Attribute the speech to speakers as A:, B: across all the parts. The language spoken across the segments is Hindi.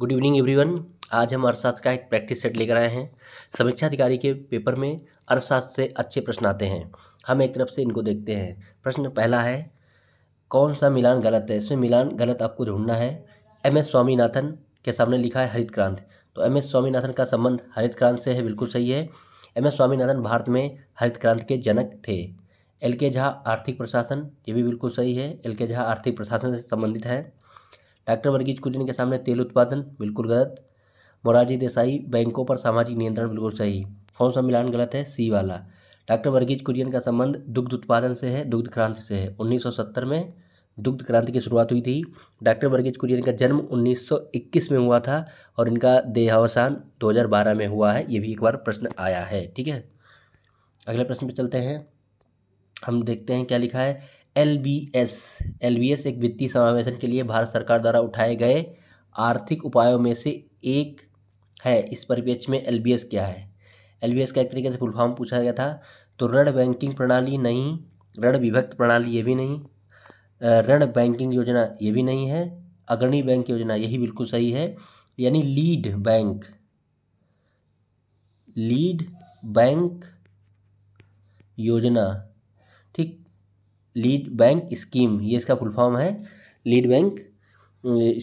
A: Good evening everyone. आज हम अर्थशास्त्र का एक प्रैक्टिस सेट लेकर आए हैं। समीक्षा अधिकारी के पेपर में अर्थशास्त्र से अच्छे प्रश्न आते हैं। हम एक तरफ से इनको देखते हैं। प्रश्न पहला है, कौन सा मिलान गलत है। इसमें मिलान गलत आपको ढूंढना है। MS स्वामीनाथन के सामने लिखा है हरित क्रांति, तो MS स्वामीनाथन का संबंध हरित क्रांति से है, बिल्कुल सही है। MS स्वामीनाथन भारत में हरित क्रांति के जनक थे। LK झा आर्थिक प्रशासन, ये भी बिल्कुल सही है। LK झा आर्थिक प्रशासन से संबंधित है। डॉक्टर वर्गीज कुरियन के सामने तेल उत्पादन, बिल्कुल गलत। मोरारजी देसाई बैंकों पर सामाजिक नियंत्रण, बिल्कुल सही। कौन सा मिलान गलत है, सी वाला। डॉक्टर वर्गीज कुरियन का संबंध दुग्ध उत्पादन से है, दुग्ध क्रांति से है। 1970 में दुग्ध क्रांति की शुरुआत हुई थी। डॉक्टर वर्गीज कुरियन का जन्म 1921 में हुआ था और इनका देहावसान 2012 में हुआ है। ये भी एक बार प्रश्न आया है, ठीक है। अगले प्रश्न पे चलते हैं। हम देखते हैं क्या लिखा है। LBS एक वित्तीय समावेशन के लिए भारत सरकार द्वारा उठाए गए आर्थिक उपायों में से एक है। इस परिप्रेक्ष्य में LBS क्या है। LBS का एक तरीके से फुल फॉर्म पूछा गया था, तो ऋण बैंकिंग प्रणाली नहीं, ऋण विभक्त प्रणाली ये भी नहीं, ऋण बैंकिंग योजना ये भी नहीं है, अग्रणी बैंक योजना यही बिल्कुल सही है। यानी लीड बैंक योजना, ठीक। लीड बैंक स्कीम, ये इसका फुल फॉर्म है, लीड बैंक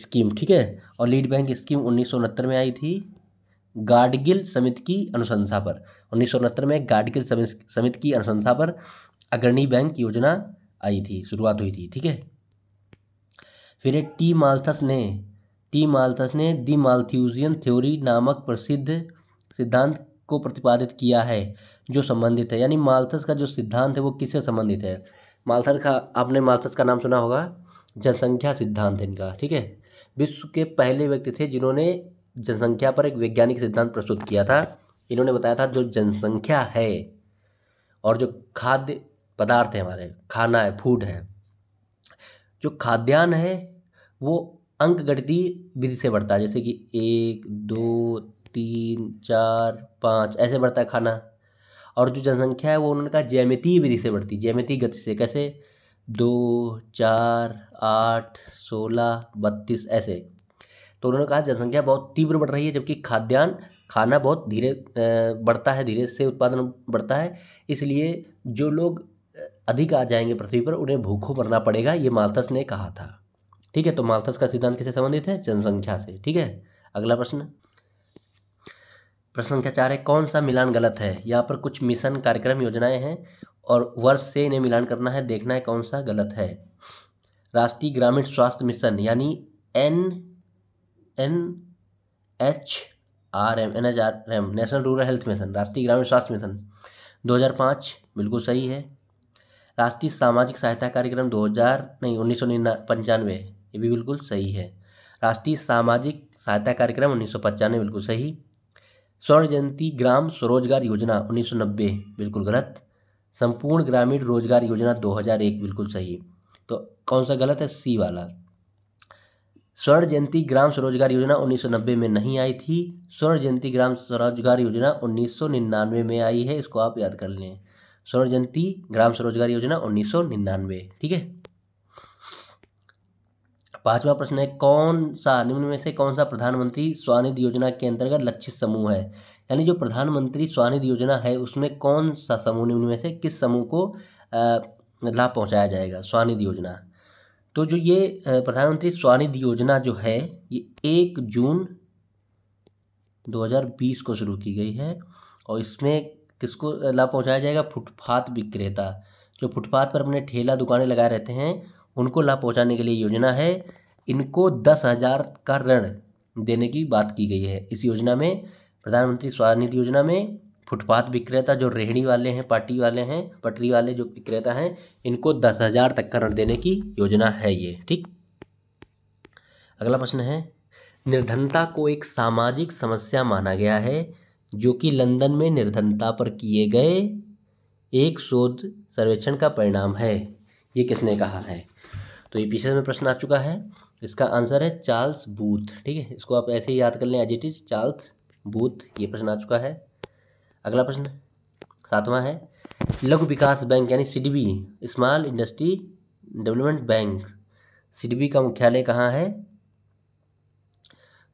A: स्कीम, ठीक है। और लीड बैंक स्कीम 1969 में आई थी गाडगिल समिति की अनुशंसा पर। 1969 में गाडगिल समिति की अनुशंसा पर अग्रणी बैंक योजना आई थी, शुरुआत हुई थी, ठीक है। फिर टी माल्थस ने दी माल्थ्यूजियन थ्योरी नामक प्रसिद्ध सिद्धांत को प्रतिपादित किया है जो संबंधित है। यानी माल्थस का जो सिद्धांत है वो किससे संबंधित है। आपने माल्थस का नाम सुना होगा, जनसंख्या सिद्धांत इनका, ठीक है। विश्व के पहले व्यक्ति थे जिन्होंने जनसंख्या पर एक वैज्ञानिक सिद्धांत प्रस्तुत किया था। इन्होंने बताया था जो जनसंख्या है और जो खाद्य पदार्थ है, हमारे खाना है, फूड है, जो खाद्यान्न है वो अंकगणितीय विधि से बढ़ता है। जैसे कि 1 2 3 4 5 ऐसे बढ़ता है खाना। और जो जनसंख्या है वो उन्होंने कहा ज्यामितीय विधि से बढ़ती, ज्यामितीय गति से। कैसे, 2 4 8 16 32 ऐसे। तो उन्होंने कहा जनसंख्या बहुत तीव्र बढ़ रही है, जबकि खाना बहुत धीरे बढ़ता है, धीरे से उत्पादन बढ़ता है। इसलिए जो लोग अधिक आ जाएंगे पृथ्वी पर उन्हें भूखों मरना पड़ेगा, ये माल्थस ने कहा था, ठीक है। तो माल्थस का सिद्धांत किससे संबंधित है, जनसंख्या से, ठीक है। अगला प्रश्न संख्या 4 है, कौन सा मिलान गलत है। यहाँ पर कुछ मिशन, कार्यक्रम, योजनाएं हैं और वर्ष से इन्हें मिलान करना है, देखना है कौन सा गलत है। राष्ट्रीय ग्रामीण स्वास्थ्य मिशन यानी NHRM, national rural health mission, राष्ट्रीय ग्रामीण स्वास्थ्य मिशन 2005 बिल्कुल सही है। राष्ट्रीय सामाजिक सहायता कार्यक्रम 1995, ये भी बिल्कुल सही है। राष्ट्रीय सामाजिक सहायता कार्यक्रम 1995 बिल्कुल सही। स्वर्ण जयंती ग्राम स्वरोजगार योजना 1990 बिल्कुल गलत। संपूर्ण ग्रामीण रोजगार योजना 2001 बिल्कुल सही। तो कौन सा गलत है, सी वाला। स्वर्ण जयंती ग्राम स्वरोजगार योजना 1990 में नहीं आई थी। स्वर्ण जयंती ग्राम स्वरोजगार योजना 1999 में आई है, इसको आप याद कर लें। स्वर्ण जयंती ग्राम स्वरोजगार योजना 1999, ठीक है। 5वां प्रश्न है, निम्न में से कौन सा प्रधानमंत्री स्वनिधि योजना के अंतर्गत लक्षित समूह है। यानी जो प्रधानमंत्री स्वनिधि योजना है उसमें कौन सा समूह, निम्न में से किस समूह को लाभ पहुंचाया जाएगा, स्वनिधि योजना। तो जो ये प्रधानमंत्री स्वनिधि योजना जो है ये 1 जून 2020 को शुरू की गई है और इसमें किसको लाभ पहुंचाया जाएगा, फुटपाथ विक्रेता, जो फुटपाथ पर अपने ठेला दुकानें लगाए रहते हैं उनको लाभ पहुंचाने के लिए योजना है। इनको 10,000 का ऋण देने की बात की गई है इस योजना में। प्रधानमंत्री स्वनिधि योजना में फुटपाथ विक्रेता, जो रेहड़ी वाले हैं, पटरी वाले जो विक्रेता हैं, इनको 10,000 तक का ऋण देने की योजना है ये, ठीक। अगला प्रश्न है, निर्धनता को एक सामाजिक समस्या माना गया है जो कि लंदन में निर्धनता पर किए गए एक शोध सर्वेक्षण का परिणाम है। ये किसने कहा है। तो ये पीछे में प्रश्न आ चुका है, इसका आंसर है चार्ल्स बूथ, ठीक है। इसको आप ऐसे ही याद कर लें, as it is, Charles Booth. ये प्रश्न आ चुका है। अगला प्रश्न 7वां है, लघु विकास बैंक यानी SIDBI, small industry development bank, SIDBI का मुख्यालय कहाँ है।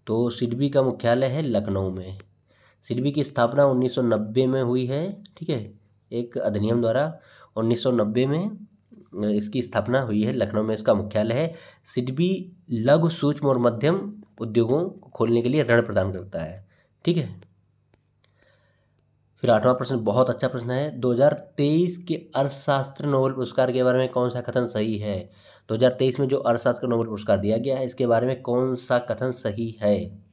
A: तो सिडबी का मुख्यालय है लखनऊ में। सिडबी की स्थापना 1990 में हुई है, ठीक है, एक अधिनियम द्वारा 1990 में इसकी स्थापना हुई है। लखनऊ में इसका मुख्यालय है। सिडबी लघु सूक्ष्म और मध्यम उद्योगों को खोलने के लिए ऋण प्रदान करता है, ठीक है। फिर 8वां प्रश्न बहुत अच्छा प्रश्न है। 2023 के अर्थशास्त्र नोबेल पुरस्कार के बारे में कौन सा कथन सही है? 2023 में जो अर्थशास्त्र नोबेल पुरस्कार दिया गया है, इसके बारे में कौन सा कथन सही है,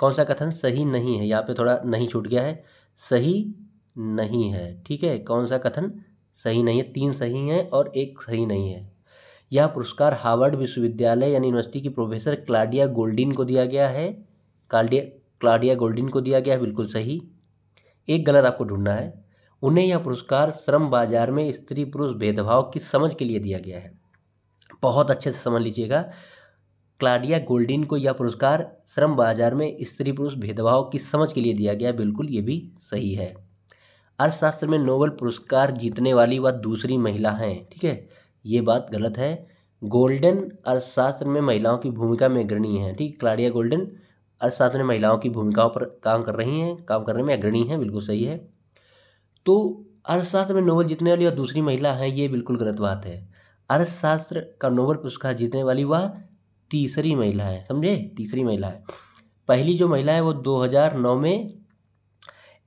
A: कौन सा कथन सही नहीं है? यहाँ पे थोड़ा नहीं छूट गया है, सही नहीं है, ठीक है। कौन सा कथन सही नहीं है? 3 सही हैं और 1 सही नहीं है। यह पुरस्कार हार्वर्ड विश्वविद्यालय यानी यूनिवर्सिटी की प्रोफेसर क्लाडिया गोल्डिन को दिया गया है। क्लाडिया गोल्डिन को दिया गया है, बिल्कुल सही। एक गलत आपको ढूंढना है। उन्हें यह पुरस्कार श्रम बाजार में स्त्री पुरुष भेदभाव की समझ के लिए दिया गया है। बहुत अच्छे से समझ लीजिएगा, क्लाडिया गोल्डिन को यह पुरस्कार श्रम बाजार में स्त्री पुरुष भेदभाव की समझ के लिए दिया गया है, बिल्कुल ये भी सही है। अर्थशास्त्र में नोबेल पुरस्कार जीतने वाली वह दूसरी महिला हैं, ठीक है, ये बात गलत है। गोल्डन अर्थशास्त्र में महिलाओं की भूमिका में अग्रणी है, ठीक। क्लाडिया गोल्डन अर्थशास्त्र में महिलाओं की भूमिकाओं पर काम करने में अग्रणी है, बिल्कुल सही है। तो अर्थशास्त्र में नोबेल जीतने वाली वह दूसरी महिला है, ये बिल्कुल गलत बात है। अर्थशास्त्र का नोबेल पुरस्कार जीतने वाली वह तीसरी महिला है, समझे, तीसरी महिला है। पहली जो महिला है वो 2009 में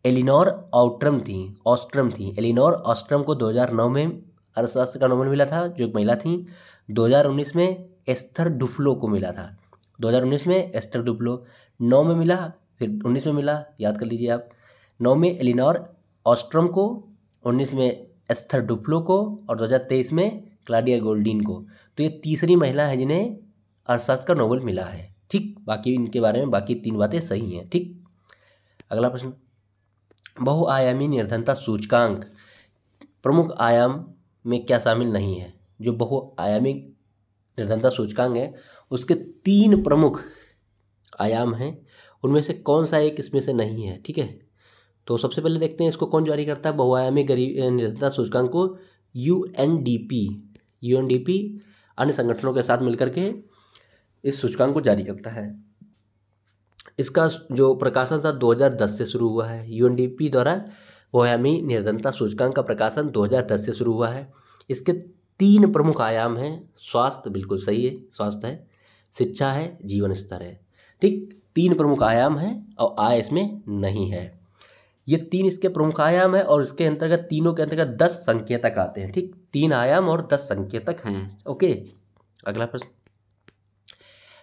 A: एलिनोर ऑस्ट्रम थी। एलिनोर ऑस्ट्रम को 2009 में अर्थशास्त्र का नोबेल मिला था, जो एक महिला थी। 2019 में एस्थर डुफ्लो को मिला था। 2019 में एस्थर डुफ्लो, 9 में मिला, फिर 19 में मिला, याद कर लीजिए आप। 9 में एलिनोर ऑस्ट्रम को, 19 में एस्थर डुफ्लो को और 2023 में क्लाडिया गोल्डिन को। तो ये तीसरी महिला है जिन्हें अर्थशास्त्र का नोबेल मिला है, ठीक। बाकी इनके बारे में बाकी 3 बातें सही हैं, ठीक। अगला प्रश्न, बहुआयामी निर्धनता सूचकांक प्रमुख आयाम में क्या शामिल नहीं है? जो बहुआयामी निर्धनता सूचकांक है उसके 3 प्रमुख आयाम हैं, उनमें से कौन सा एक इसमें से नहीं है, ठीक है। तो सबसे पहले देखते हैं इसको कौन जारी करता है, बहुआयामी निर्धनता सूचकांक को यूएनडीपी अन्य संगठनों के साथ मिलकर के इस सूचकांक को जारी करता है। इसका जो प्रकाशन था 2010 से शुरू हुआ है। यूएनडीपी द्वारा बहुआयामी निर्धनता सूचकांक का प्रकाशन 2010 से शुरू हुआ है। इसके 3 प्रमुख आयाम हैं। स्वास्थ्य, बिल्कुल सही है, स्वास्थ्य है। शिक्षा है, जीवन स्तर है, ठीक। 3 प्रमुख आयाम हैं और आय इसमें नहीं है। ये 3 इसके प्रमुख आयाम है और इसके अंतर्गत, तीनों के अंतर्गत 10 संकेतक आते हैं, ठीक। 3 आयाम और 10 संकेतक हैं, ओके। अगला प्रश्न,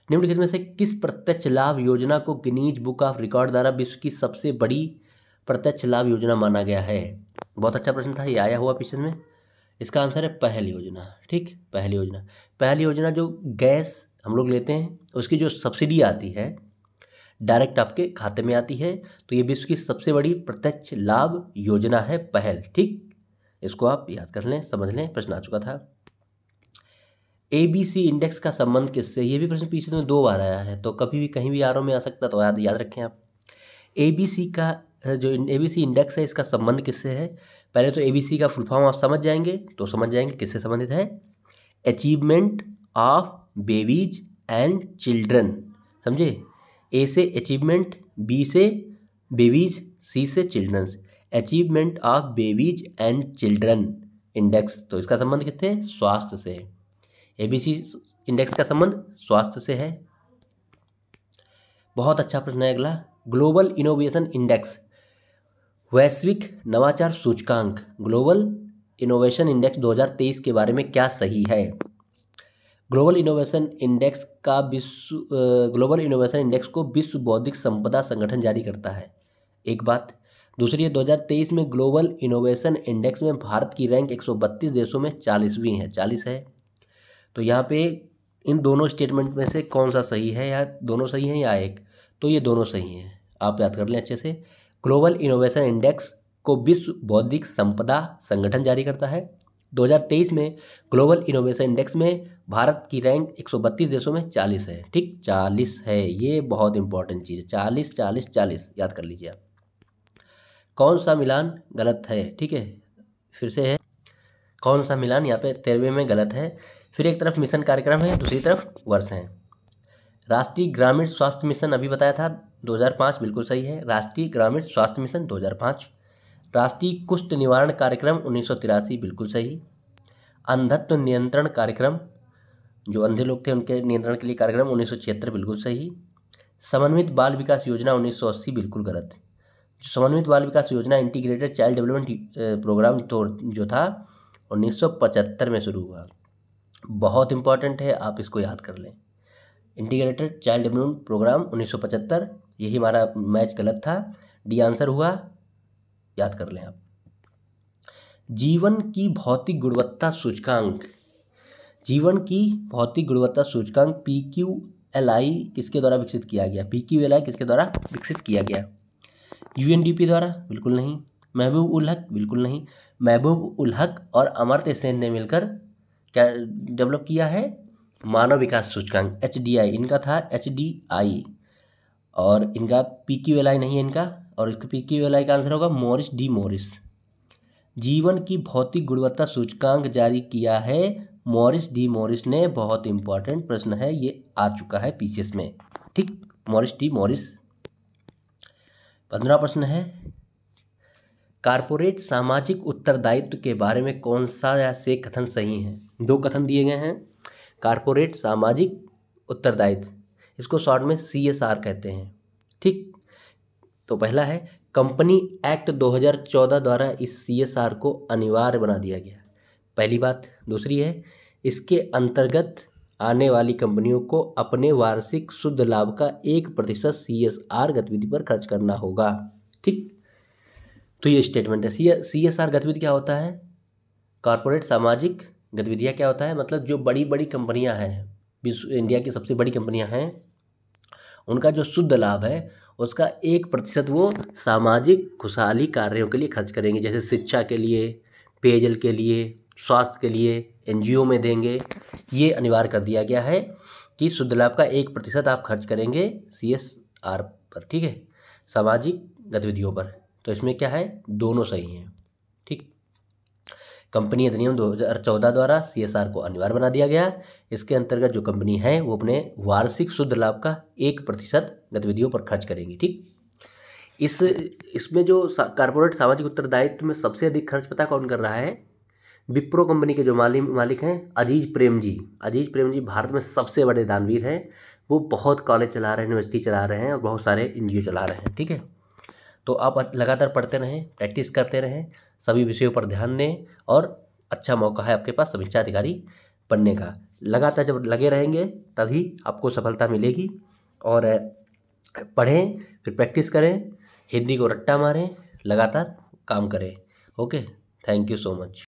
A: निम्नलिखित में से किस प्रत्यक्ष लाभ योजना को गिनीज बुक ऑफ रिकॉर्ड द्वारा विश्व की सबसे बड़ी प्रत्यक्ष लाभ योजना माना गया है? बहुत अच्छा प्रश्न था, ये आया हुआ पिछले में। इसका आंसर है पहल योजना, ठीक। पहल योजना जो गैस हम लोग लेते हैं उसकी जो सब्सिडी आती है डायरेक्ट आपके खाते में आती है, तो ये विश्व की सबसे बड़ी प्रत्यक्ष लाभ योजना है पहल, ठीक। इसको आप याद कर लें, समझ लें, प्रश्न आ चुका था। ABC इंडेक्स का संबंध किससे? ये भी प्रश्न पीछे में 2 बार आया है, तो कभी भी कहीं भी आर में आ सकता है, तो याद रखें आप। ABC का जो ABC इंडेक्स है इसका संबंध किससे है? पहले तो ABC का फुल फॉर्म आप समझ जाएंगे, तो समझ जाएंगे किससे संबंधित है। Achievement of babies and children, समझे। A से अचीवमेंट, B से बेबीज, C से children's. Achievement of babies and children index, तो इसका संबंध किससे? स्वास्थ्य से। ABC इंडेक्स का संबंध स्वास्थ्य से है। बहुत अच्छा प्रश्न है अगला, ग्लोबल इनोवेशन इंडेक्स वैश्विक नवाचार सूचकांक, ग्लोबल इनोवेशन इंडेक्स 2023 के बारे में क्या सही है? ग्लोबल इनोवेशन इंडेक्स को विश्व बौद्धिक संपदा संगठन जारी करता है, एक बात। दूसरी है 2023 में ग्लोबल इनोवेशन इंडेक्स में भारत की रैंक 132 देशों में 40वीं है, 40 है। तो यहाँ पे इन दोनों स्टेटमेंट में से कौन सा सही है, या दोनों सही हैं या एक? तो ये दोनों सही हैं, आप याद कर लें अच्छे से। ग्लोबल इनोवेशन इंडेक्स को विश्व बौद्धिक संपदा संगठन जारी करता है। 2023 में ग्लोबल इनोवेशन इंडेक्स में भारत की रैंक 132 देशों में 40 है, ठीक, 40 है। ये बहुत इंपॉर्टेंट चीज़ है, 40 40 40 याद कर लीजिए आप। कौन सा मिलान गलत है, ठीक है, फिर से है, कौन सा मिलान यहाँ पे 13वें में गलत है। फिर एक तरफ मिशन कार्यक्रम है, दूसरी तरफ वर्ष हैं। राष्ट्रीय ग्रामीण स्वास्थ्य मिशन अभी बताया था 2005, बिल्कुल सही है। राष्ट्रीय ग्रामीण स्वास्थ्य मिशन 2005। राष्ट्रीय कुष्ठ निवारण कार्यक्रम 1983, बिल्कुल सही। अंधत्व नियंत्रण कार्यक्रम, जो अंधे लोग थे उनके नियंत्रण के लिए कार्यक्रम 1976, बिल्कुल सही। समन्वित बाल विकास योजना 1980, बिल्कुल गलत। समन्वित बाल विकास योजना इंटीग्रेटेड चाइल्ड डेवलपमेंट प्रोग्राम तो जो था 1975 में शुरू हुआ। बहुत इंपॉर्टेंट है, आप इसको याद कर लें। इंटीग्रेटेड चाइल्ड डेवलपमेंट प्रोग्राम 1975, यही हमारा मैच गलत था, डी आंसर हुआ, याद कर लें आप। जीवन की भौतिक गुणवत्ता सूचकांक, जीवन की भौतिक गुणवत्ता सूचकांक PQLI किसके द्वारा विकसित किया गया? PQLI किसके द्वारा विकसित किया गया? UNDP द्वारा? बिल्कुल नहीं। महबूब उल हक? बिल्कुल नहीं। महबूब उल हक और अमर्त्य सेन ने मिलकर क्या डेवलप किया है? मानव विकास सूचकांक, HDI, इनका था HDI, और इनका PQLI नहीं है इनका, और इसका PQLI का आंसर होगा मॉरिस डी मॉरिस। जीवन की भौतिक गुणवत्ता सूचकांक जारी किया है मॉरिस डी मॉरिस ने। बहुत इंपॉर्टेंट प्रश्न है, ये आ चुका है PCS में, ठीक, मॉरिस डी मॉरिस। 15 प्रश्न है, कारपोरेट सामाजिक उत्तरदायित्व के बारे में कौन सा से कथन सही है? 2 कथन दिए गए हैं। कारपोरेट सामाजिक उत्तरदायित्व, इसको शॉर्ट में CSR कहते हैं, ठीक। तो पहला है, कंपनी एक्ट 2014 द्वारा इस CSR को अनिवार्य बना दिया गया, पहली बात। दूसरी है, इसके अंतर्गत आने वाली कंपनियों को अपने वार्षिक शुद्ध लाभ का 1% CSR गतिविधि पर खर्च करना होगा, ठीक। तो ये स्टेटमेंट है। CSR गतिविधि क्या होता है? कॉर्पोरेट सामाजिक गतिविधियाँ क्या होता है? मतलब जो बड़ी बड़ी कंपनियां हैं, विश्व इंडिया की सबसे बड़ी कंपनियां हैं, उनका जो शुद्ध लाभ है उसका 1% वो सामाजिक खुशहाली कार्यों के लिए खर्च करेंगे, जैसे शिक्षा के लिए, पेयजल के लिए, स्वास्थ्य के लिए, NGO में देंगे। ये अनिवार्य कर दिया गया है कि शुद्ध लाभ का 1% आप खर्च करेंगे CSR पर, ठीक है, सामाजिक गतिविधियों पर। तो इसमें क्या है, दोनों सही हैं, ठीक। कंपनी अधिनियम 2014 द्वारा CSR को अनिवार्य बना दिया गया। इसके अंतर्गत जो कंपनी है वो अपने वार्षिक शुद्ध लाभ का 1% गतिविधियों पर खर्च करेंगी, ठीक। इसमें जो कारपोरेट सामाजिक उत्तरदायित्व में सबसे अधिक खर्च पता कौन कर रहा है? विप्रो कंपनी के जो मालिक हैं अजीज प्रेम जी। अजीज प्रेम जी भारत में सबसे बड़े दानवीर हैं। वो बहुत कॉलेज चला रहे हैं, यूनिवर्सिटी चला रहे हैं और बहुत सारे NGO चला रहे हैं, ठीक है। तो आप लगातार पढ़ते रहें, प्रैक्टिस करते रहें, सभी विषयों पर ध्यान दें, और अच्छा मौका है आपके पास समीक्षा अधिकारी बनने का। लगातार जब लगे रहेंगे तभी आपको सफलता मिलेगी। और पढ़ें, फिर प्रैक्टिस करें, हिंदी को रट्टा मारें, लगातार काम करें। Okay, thank you so much.